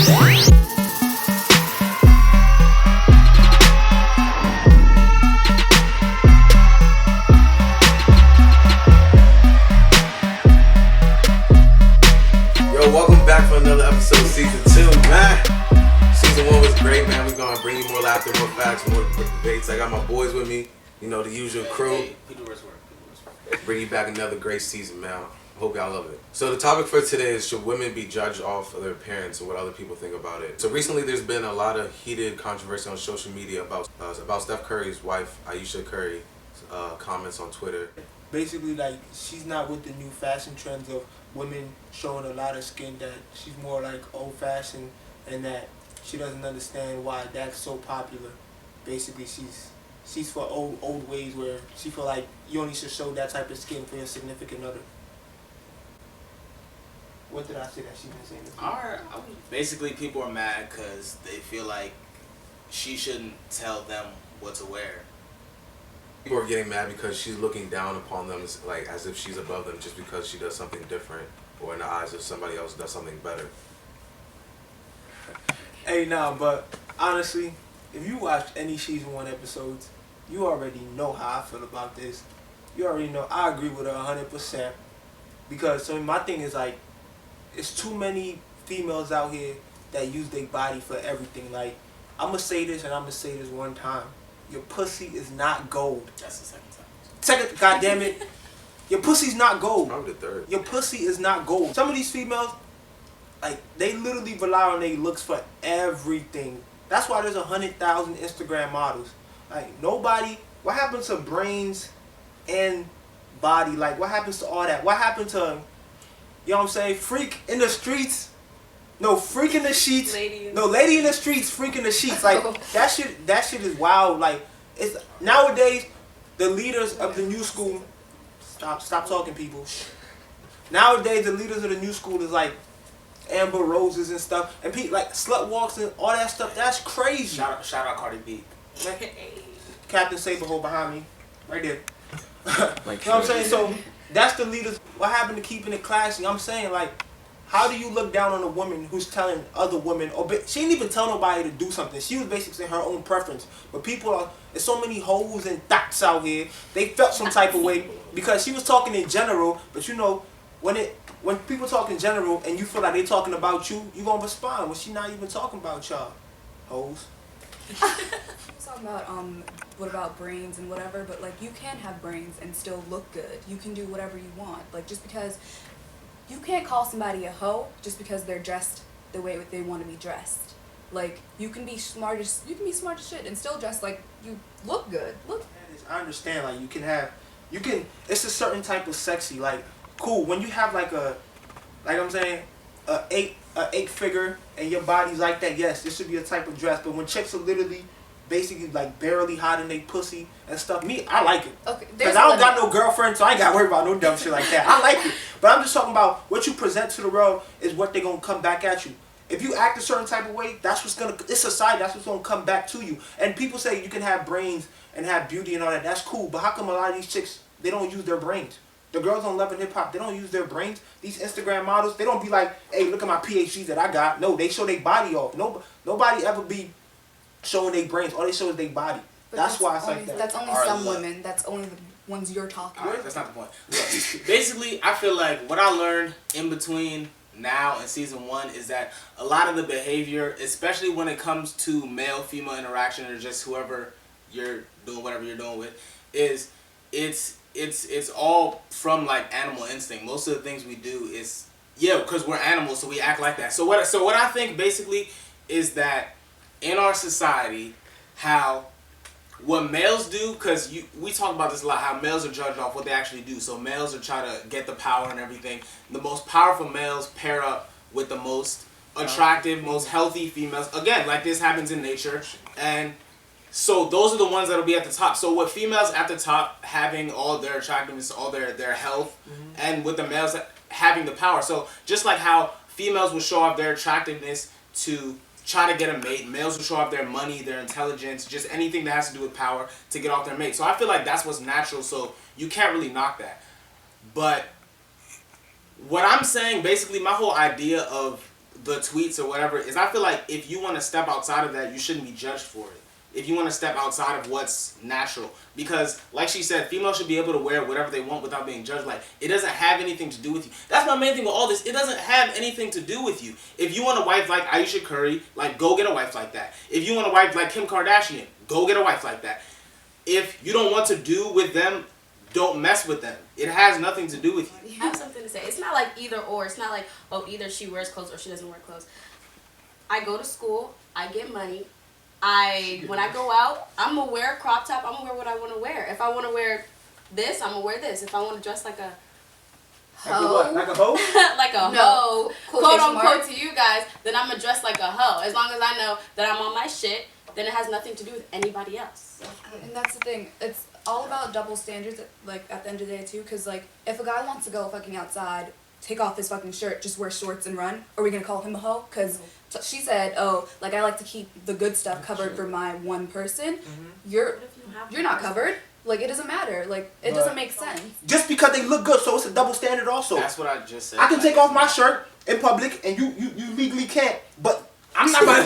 Welcome back for another episode of Season 2, man. Season 1 was great, man. We're going to bring you more laughter, more facts, more debates. I got my boys with me, you know, the usual crew. Bring you back another great season, man. Hope y'all love it. So the topic for today is, should women be judged off of their appearance and what other people think about it? So recently there's been a lot of heated controversy on social media about Steph Curry's wife, Ayesha Curry, comments on Twitter. Basically, like, she's not with the new fashion trends of women showing a lot of skin, that she's more like old-fashioned, and that she doesn't understand why that's so popular. Basically, she's for old ways where she feel like you only should show that type of skin for your significant other. What did I say that she didn't say anything? Basically, people are mad because they feel like she shouldn't tell them what to wear. People are getting mad because she's looking down upon them, like as if she's above them just because she does something different, or in the eyes of somebody else does something better. Hey, nah, but honestly, if you watch any season 1 episodes, you already know how I feel about this. You already know I agree with her 100%. Because so my thing is, like, it's too many females out here that use their body for everything. Like, I'm gonna say this and I'm gonna say this one time. Your pussy is not gold. That's the second time. Second, goddamn it. Your pussy's not gold. Probably the third. Your pussy is not gold. Some of these females, like, they literally rely on their looks for everything. That's why there's 100,000 Instagram models. Like, nobody, what happened to brains and body? Like, what happens to all that? What happened to, you know what I'm saying, freak in the streets? No, freak in the sheets. Lady in the streets, freak in the sheets. Like, that shit is wild. Like, it's nowadays the leaders of the new school. Stop talking, people. Nowadays the leaders of the new school is like Amber Roses and stuff, and people like slut walks and all that stuff. That's crazy. Shout out Cardi B. Captain Saberhole behind me, right there. You know what I'm saying? So that's the leaders. What happened to keeping it classy? I'm saying, like, how do you look down on a woman who's telling other women, she didn't even tell nobody to do something. She was basically saying her own preference. But there's so many hoes and thoughts out here, they felt some type of way because she was talking in general. But you know, when people talk in general and you feel like they talking about you, you gonna respond when she not even talking about y'all, hoes. Talking about what about brains and whatever, but like, you can have brains and still look good. You can do whatever you want. Like, just because you can't call somebody a hoe just because they're dressed the way they want to be dressed. Like, you can be smart as shit and still dress like you look good. I understand, like, it's a certain type of sexy, like, cool, when you have like I'm saying, a eight figure and your body's like that, yes, this should be a type of dress. But when chicks are literally basically like barely hiding their pussy and stuff, I like it. Okay, because I don't got no girlfriend, so I ain't got to worry about no dumb shit like that. I like it. But I'm just talking about what you present to the world is what they're going to come back at you. If you act a certain type of way, it's society, that's what's going to come back to you. And people say you can have brains and have beauty and all that, that's cool. But how come a lot of these chicks, they don't use their brains? The girls on Love and Hip Hop, they don't use their brains. These Instagram models, they don't be like, hey, look at my PhDs that I got. No, they show their body off. Nobody ever be showing their brains. All they show is their body. That's why it's like that. That's only some women. That's only the ones you're talking about. That's not the point. Look, basically, I feel like what I learned in between now and season 1 is that a lot of the behavior, especially when it comes to male-female interaction or just whoever you're doing whatever you're doing with, is it's all from like animal instinct. Most of the things we do is because we're animals, so we act like that. So what I think basically is that in our society, what males do, because we talk about this a lot, how males are judged off what they actually do. So males are trying to get the power and everything. The most powerful males pair up with the most attractive, most healthy females. Again, like this happens in nature. And so those are the ones that'll be at the top. So with females at the top having all their attractiveness, all their health, and with the males having the power. So just like how females will show off their attractiveness to try to get a mate, males will show off their money, their intelligence, just anything that has to do with power to get off their mate. So I feel like that's what's natural, so you can't really knock that. But what I'm saying, basically, my whole idea of the tweets or whatever is I feel like if you want to step outside of that, you shouldn't be judged for it. If you want to step outside of what's natural. Because, like she said, females should be able to wear whatever they want without being judged. Like, it doesn't have anything to do with you. That's my main thing with all this. It doesn't have anything to do with you. If you want a wife like Ayesha Curry, like, go get a wife like that. If you want a wife like Kim Kardashian, go get a wife like that. If you don't want to do with them, don't mess with them. It has nothing to do with you. I have something to say. It's not like either or. It's not like, oh, either she wears clothes or she doesn't wear clothes. I go to school. I get money. When I go out, I'm gonna wear a crop top. I'm gonna wear what I want to wear. If I want to wear this, I'm gonna wear this. If I want to dress like a hoe, like a hoe, like a hoe, quote unquote to you guys, then I'm gonna dress like a hoe. As long as I know that I'm on my shit, then it has nothing to do with anybody else. And that's the thing. It's all about double standards. Like at the end of the day too, because like if a guy wants to go fucking outside, take off his fucking shirt, just wear shorts and run, are we gonna call him a hoe? Because she said, oh, like I like to keep the good stuff covered for my one person. You're not covered. Like it doesn't matter. Like it doesn't make sense. just because they look good, so it's a double standard also. That's what I just said. I can take off my shirt in public, and you legally can't. But I'm not about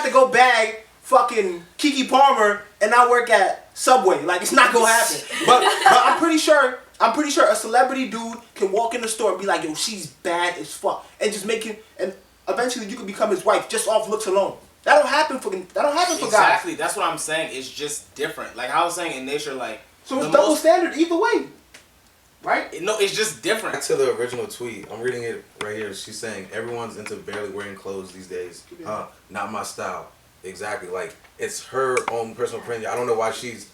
to go bag fucking Keke Palmer and I work at Subway. Like it's not gonna happen. But I'm pretty sure a celebrity dude can walk in the store and be like, yo, she's bad as fuck, and just make it, and eventually you can become his wife just off looks alone. That don't happen for guys. Exactly. That's what I'm saying. It's just different. Like I was saying in nature, like So it's double standard either way, right? No, it's just different. Back to the original tweet. I'm reading it right here. She's saying everyone's into barely wearing clothes these days. Not my style. Exactly. Like it's her own personal opinion. I don't know why she's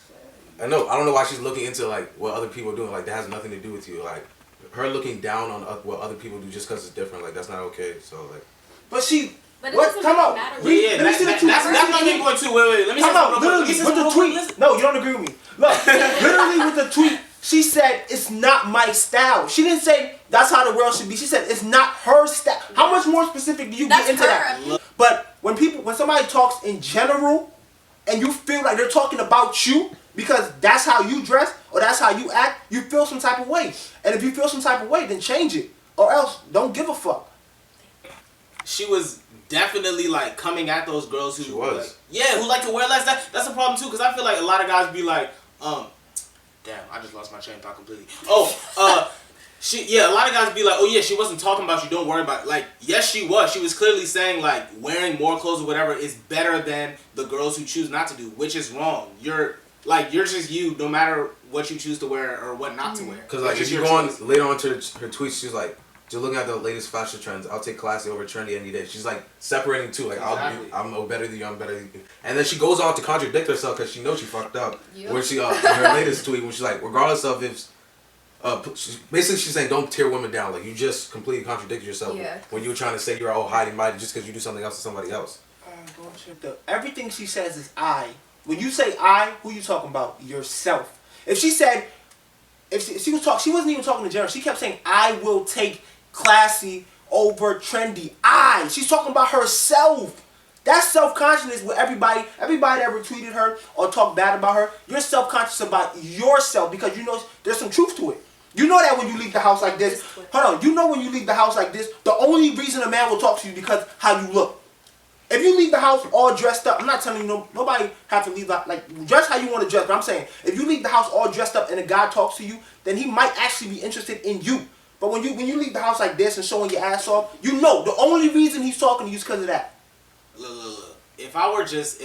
looking into like what other people are doing. Like that has nothing to do with you. Like her looking down on what other people do just because it's different. Like that's not okay. So like. But What? Come on. matter. Let me see the tweet. That's my main point too. Wait. Let me Come on. see Literally with the tweet. No, you don't agree with me. Look, literally with the tweet, she said it's not my style. She didn't say that's how the world should be. She said it's not her style. How much more specific do you get into that? But when somebody talks in general, and you feel like they're talking about you because that's how you dress or that's how you act, you feel some type of way. And if you feel some type of way, then change it, or else don't give a fuck. She was definitely like coming at those girls who who like to wear less. That's a problem too, because I feel like a lot of guys be like, damn, I just lost my train of thought completely. A lot of guys be like, oh yeah, she wasn't talking about you, don't worry about it. Like, yes she was. She was clearly saying like wearing more clothes or whatever is better than the girls who choose not to do, which is wrong. You're just you, no matter what you choose to wear or what not to wear. Because like if you go on later on to her tweets, she's like, just looking at the latest fashion trends, I'll take classy over trendy any day. She's like separating too. Like exactly. I'm better than you. I'm better than you. And then she goes on to contradict herself because she knows she fucked up. Yep. When she in her latest tweet, when she's like, regardless of if she's saying don't tear women down. Like you just completely contradicted yourself when you were trying to say you're all high and mighty just because you do something else to somebody else. Everything she says is I. When you say I, who you talking about? Yourself. If she said, she wasn't even talking to general. She kept saying I will take classy over trendy. She's talking about herself. That's self-consciousness with everybody that ever tweeted her or talked bad about her. You're self-conscious about yourself because you know there's some truth to it. You know that when you leave the house like this, you know when you leave the house like this, the only reason a man will talk to you because how you look. If you leave the house all dressed up, I'm not telling you nobody have to leave like dress how you want to dress, but I'm saying if you leave the house all dressed up and a guy talks to you, then he might actually be interested in you. But when you leave the house like this and showing your ass off, you know the only reason he's talking to you is because of that. Look. If I were just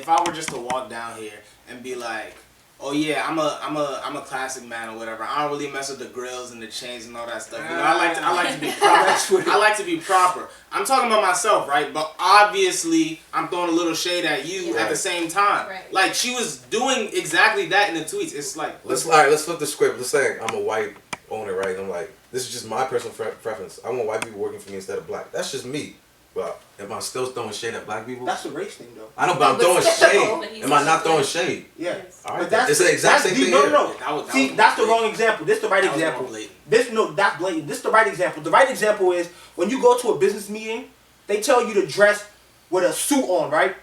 to walk down here and be like, oh yeah, I'm a classic man or whatever. I don't really mess with the grills and the chains and all that stuff. You know, I like to be proper. I like to be proper. I'm talking about myself, right? But obviously, I'm throwing a little shade at you at the same time. Right. Like she was doing exactly that in the tweets. It's like let's flip the script. Let's say I'm a white owner, right? I'm like, this is just my personal preference. I want white people working for me instead of black. That's just me. But am I still throwing shade at black people? That's a race thing, though. I know, but I'm throwing shade. Am I not throwing shade? Yeah. All right, it's the exact same thing. No. See, that's the wrong example. This is the right example. That's blatant. This is the right example. The right example is when you go to a business meeting, they tell you to dress with a suit on, right?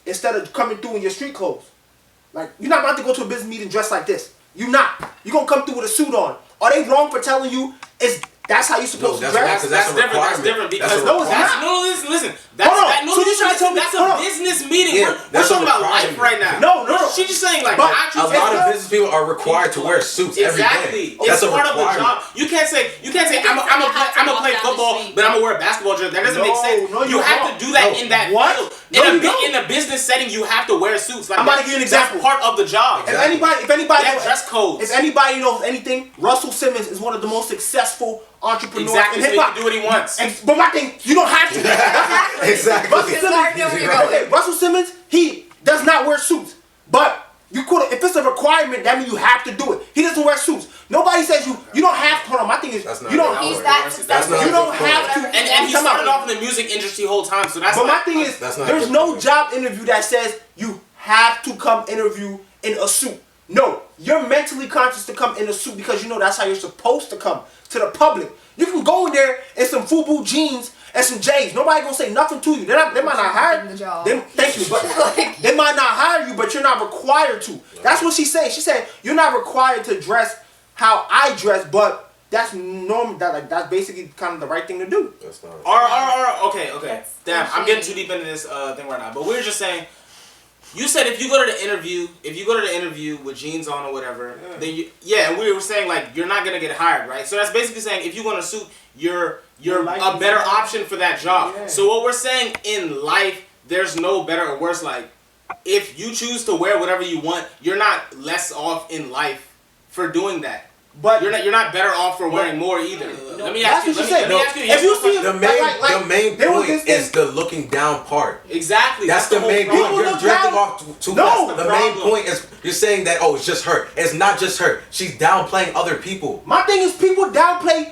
Instead of coming through in your street clothes. Like, you're not about to go to a business meeting dressed like this. You're not. You're going to come through with a suit on. Are they wrong for telling you That's how you supposed to dress. That's a different. That's requirement. different because That's a requirement. listen. Hold on. So you trying to tell me that's hold a on. business meeting. Yeah, we're that's a talking about life requirement. right now. No. She's just saying like But I A lot of business people are required to wear suits every exactly. day. That's It's a part of the requirement. job. You can't say I'm gonna play football, but I'm gonna wear a basketball jersey. That doesn't make sense. No, you have to do that in that what? field. No, you don't. In a business setting, you have to wear suits. Like I'm about to give you an example. That's part of the job. If anybody They have dress codes. If anybody knows anything, Russell Simmons is one of the most successful entrepreneurs Exactly, in so hip he hop. can do what he wants. But my thing, you don't have to. Exactly. Russell Simmons, okay, Russell Simmons, he does not wear suits. But you could, if it's a requirement, that means you have to do it. He doesn't wear suits. Nobody says you don't have to. Hold on, my thing is, you don't. He's that successful. You don't have to. And he started off in the music industry the whole time, so that's. But my thing is, there's no job interview that says you have to come interview in a suit. No, you're mentally conscious to come in a suit because you know that's how you're supposed to come to the public. You can go in there in some FUBU jeans and some J's. Nobody gonna say nothing to you. They might not hire you. Thank you, but they might not hire you, but you're not required to. That's what she's saying. She said you're not required to dress how I dress, but that's normal. That's basically kind of the right thing to do. That's not. Okay. Damn, I'm getting too deep into this thing right now. But we were just saying. You said if you go to the interview with jeans on or whatever, then and we were saying like you're not gonna get hired, right? So that's basically saying if you go in a suit, you're a better option for that job. Yeah. So what we're saying in life, there's no better or worse. Like if you choose to wear whatever you want, you're not less off in life for doing that. But you're not better off for wearing more either. Let me ask you. If you see the main point is the looking down part. Exactly. That's the main point. You're drifting off too fast. The main point is you're saying that it's just her. It's not just her. She's downplaying other people. My thing is people downplay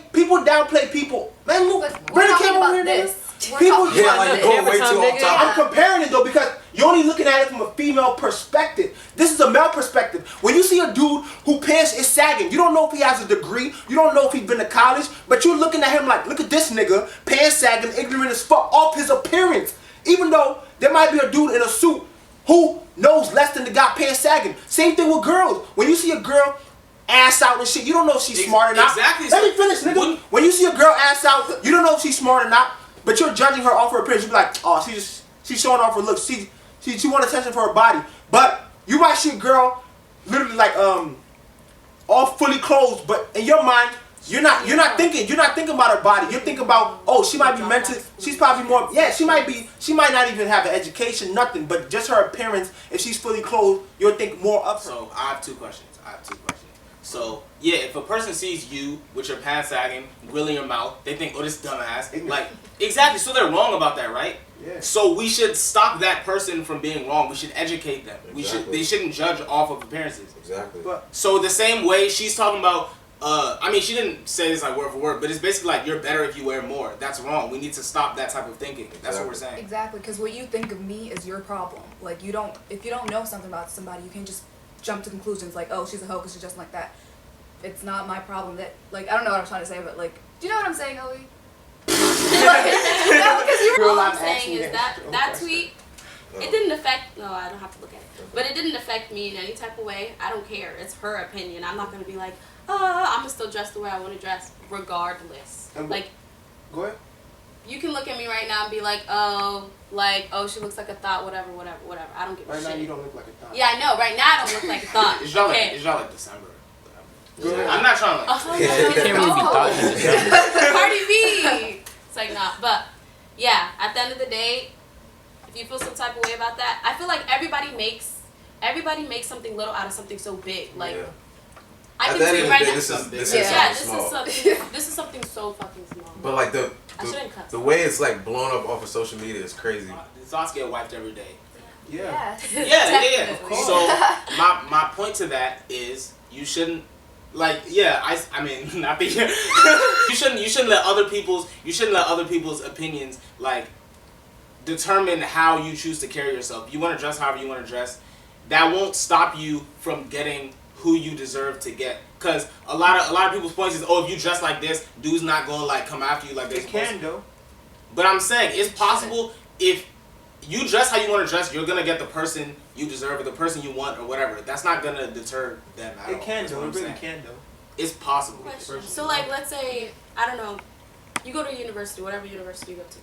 people. Man, look, we're talking about this. People, you're going way too off topic. I'm comparing it though because you're only looking at it from a female perspective. This is a male perspective. When you see a dude who pants is sagging, you don't know if he has a degree, you don't know if he's been to college, but you're looking at him like, look at this nigga, pants sagging, ignorant as fuck, off his appearance. Even though there might be a dude in a suit who knows less than the guy pants sagging. Same thing with girls. When you see a girl ass out and shit, you don't know if she's smart or not. Exactly. Let me finish, nigga. When you see a girl ass out, you don't know if she's smart or not, but you're judging her off her appearance. You be like, oh, she's showing off her looks. She want attention for her body. But you might see a girl literally like all fully clothed, but in your mind, you're not thinking about her body. You're thinking about, oh, she might be mental. She's probably more. Yeah, she might not even have an education, nothing. But just her appearance, if she's fully clothed, you'll think more of her. So I have two questions. So yeah, if a person sees you with your pants sagging, grill in your mouth, they think, oh, this dumbass. Like exactly. So they're wrong about that, right? Yeah. So we should stop that person from being wrong. We should educate them. Exactly. They shouldn't judge off of appearances. Exactly. So the same way she's talking about. She didn't say this like word for word, but it's basically like you're better if you wear more. That's wrong. We need to stop that type of thinking. That's what we're saying. Exactly, because what you think of me is your problem. Like if you don't know something about somebody, you can't just jump to conclusions like, oh, she's a hoe because she's just like that. It's not my problem that, like, I don't know what I'm trying to say, but like, do you know what I'm saying, Owie? All I'm saying is that tweet, it didn't affect, no, I don't have to look at it, but it didn't affect me in any type of way. I don't care. It's her opinion. I'm not going to be like, I'm going to still dress the way I want to dress, regardless. Like, go ahead. You can look at me right now and be like, oh, she looks like a thought, whatever. I don't give a shit. Right now, you don't look like a thought. Yeah, I know. Right now, I don't look like a thought. It's y'all like December. I'm not trying to like. You can't really be thought. Cardi B. It's like, nah. But, yeah, at the end of the day, if you feel some type of way about that, I feel like everybody makes something little out of something so big. Like, I can see right now. This is something so fucking small. But like the way it's like blown up off of social media is crazy. The thoughts get wiped every day. Yeah. Yeah. So my point to that is you shouldn't. Like I mean not the you shouldn't let other people's opinions like determine how you choose to carry yourself. You want to dress however you want to dress. That won't stop you from getting who you deserve to get. Cause a lot of people's points is, oh, if you dress like this, dude's not gonna like come after you like this. It can though. But I'm saying it's possible if you dress how you want to dress, you're gonna get the person you deserve or the person you want or whatever. That's not gonna deter them at all. It can though. It really can though. It's possible. Question. So, like, let's say, I don't know, you go to university, whatever university you go to.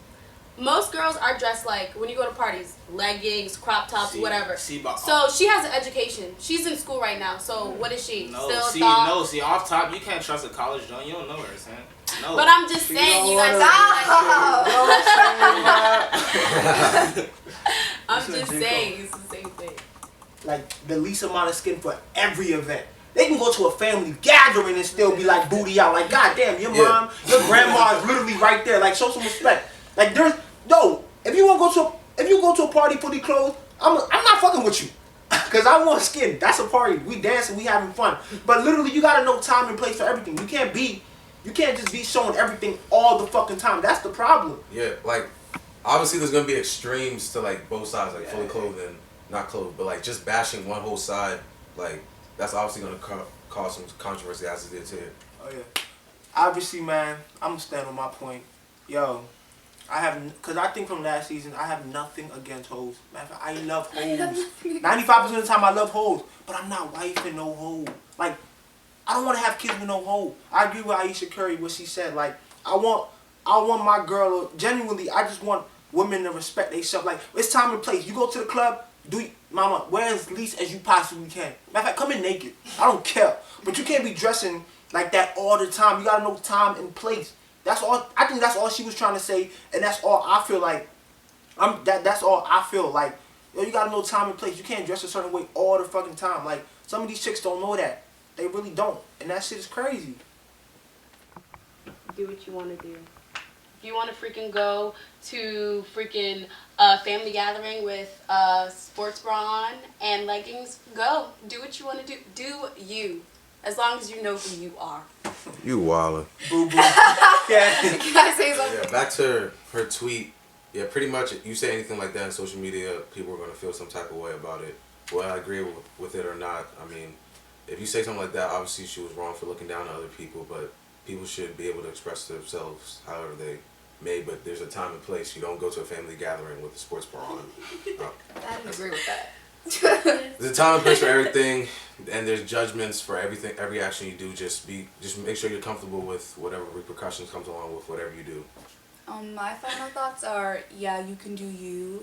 Most girls are dressed like, when you go to parties, leggings, crop tops, whatever. So she has an education. She's in school right now. So what is she? See, off top, you can't trust a college joint. You don't know her, son. No. But I'm just saying, you guys I'm just saying, it's the same thing. Like, the least amount of skin for every event. They can go to a family gathering and still be like booty out. Like, goddamn, your mom, your grandma is literally right there. Like, show some respect. Like, if you go to a party fully clothed, I'm not fucking with you. Cause I want skin. That's a party. We dancing, we having fun. But literally, you gotta know time and place for everything. You can't just be showing everything all the fucking time. That's the problem. Yeah, like, obviously there's gonna be extremes to like both sides, like fully clothed and not clothed. But like just bashing one whole side, like that's obviously gonna cause some controversy as it did here. Oh yeah. Obviously, man, I'm gonna stand on my point. Yo, cause I think from last season, I have nothing against hoes. I love hoes. 95% of the time I love hoes, but I'm not wifing no hoe. Like, I don't want to have kids with no hoe. I agree with Ayesha Curry, what she said. Like, I want my girl, genuinely, I just want women to respect themselves. Like, it's time and place. You go to the club, mama, wear as least as you possibly can. Matter of fact, come in naked. I don't care. But you can't be dressing like that all the time. You gotta know time and place. That's all. I think that's all she was trying to say, and that's all I feel like. That's all I feel like. Yo, you gotta know time and place. You can't dress a certain way all the fucking time. Like, some of these chicks don't know that. They really don't, and that shit is crazy. Do what you want to do. If you want to freaking go to freaking family gathering with sports bra on and leggings, go. Do what you want to do. Do you. As long as you know who you are. You wildin'. Boo boo. Yeah. Can I say something? Yeah, back to her tweet. Yeah, pretty much, you say anything like that in social media, people are going to feel some type of way about it. Whether I agree with it or not, I mean, if you say something like that, obviously she was wrong for looking down on other people, but people should be able to express themselves however they may, but there's a time and place. You don't go to a family gathering with a sports bra on. I don't agree with that. There's a time and place for everything, and there's judgments for everything, every action you do. Just make sure you're comfortable with whatever repercussions comes along with whatever you do. My final thoughts are, yeah, you can do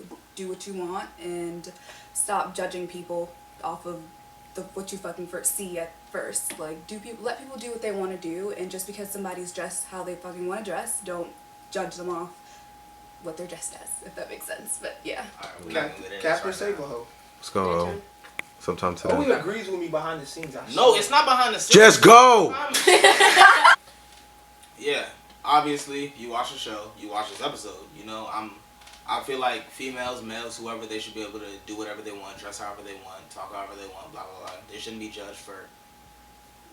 what you want, and stop judging people off of what you fucking see at first. Like, let people do what they want to do, and just because somebody's dressed how they fucking want to dress, don't judge them off what they're dressed as, if that makes sense. But yeah. Captain Saberho. Let's go. Sometime today. Oh, he agrees with me behind the scenes. No, it's not behind the scenes. Just go! Yeah, obviously, you watch the show, you watch this episode. You know, I feel like females, males, whoever, they should be able to do whatever they want, dress however they want, talk however they want, blah, blah, blah. They shouldn't be judged for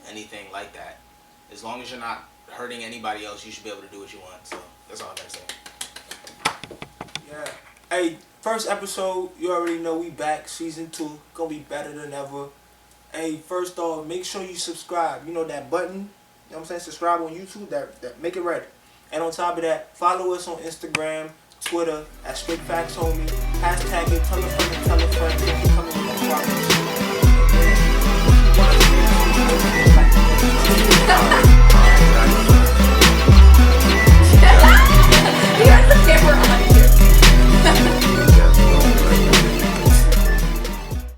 anything like that. As long as you're not hurting anybody else, you should be able to do what you want. So, that's all I gotta say. Yeah. Hey, first episode, you already know we back. Season 2, gonna be better than ever. Hey, first off, make sure you subscribe. You know that button? You know what I'm saying? Subscribe on YouTube. That make it red. And on top of that, follow us on Instagram, Twitter at Straight Facts Homie. Hashtag it, tell a friend, tell a friend. Coming in the